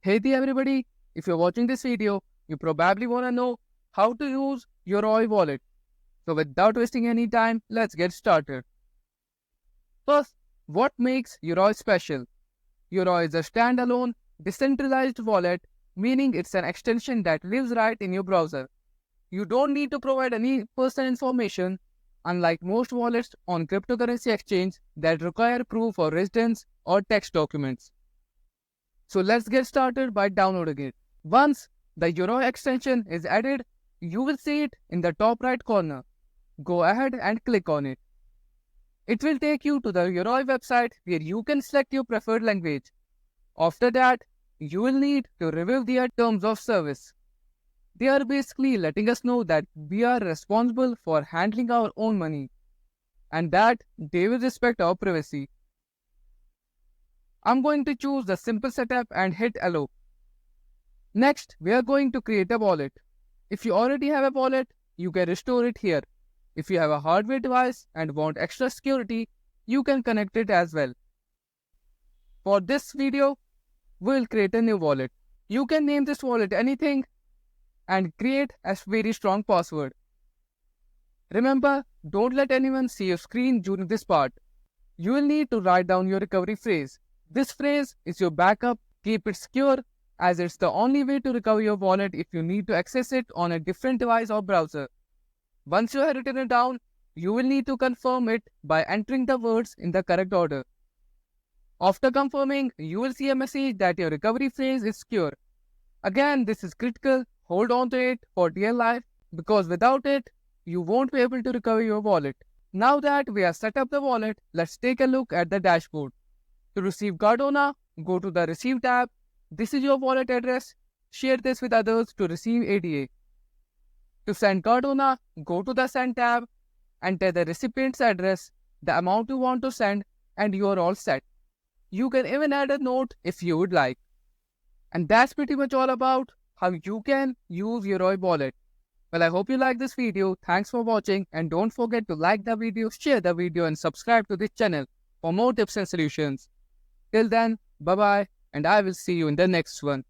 Hey there everybody, if you're watching this video, you probably want to know how to use Yoroi Wallet. So without wasting any time, let's get started. First, what makes Yoroi special? Yoroi is a standalone, decentralized wallet, meaning it's an extension that lives right in your browser. You don't need to provide any personal information, unlike most wallets on cryptocurrency exchange that require proof of residence or text documents. So let's get started by downloading it. Once the Yoroi extension is added, you will see it in the top right corner. Go ahead and click on it. It will take you to the Yoroi website where you can select your preferred language. After that, you will need to review their terms of service. They are basically letting us know that we are responsible for handling our own money and that they will respect our privacy. I'm going to choose the simple setup and hit allow. Next, we are going to create a wallet. If you already have a wallet, you can restore it here. If you have a hardware device and want extra security, you can connect it as well. For this video, we'll create a new wallet. You can name this wallet anything and create a very strong password. Remember, don't let anyone see your screen during this part. You will need to write down your recovery phrase. This phrase is your backup. Keep it secure as it's the only way to recover your wallet if you need to access it on a different device or browser. Once you have written it down, you will need to confirm it by entering the words in the correct order. After confirming, you will see a message that your recovery phrase is secure. Again, this is critical. Hold on to it for dear life because without it, you won't be able to recover your wallet. Now that we have set up the wallet, let's take a look at the dashboard. To receive Cardona, go to the Receive tab. This is your wallet address. Share this with others to receive ADA. To send Cardona, go to the Send tab, enter the recipient's address, the amount you want to send, and you are all set. You can even add a note if you would like. And that's pretty much all about how you can use Yoroi Wallet. Well, I hope you like this video. Thanks for watching and don't forget to like the video, share the video and subscribe to this channel for more tips and solutions. Till then, bye bye and I will see you in the next one.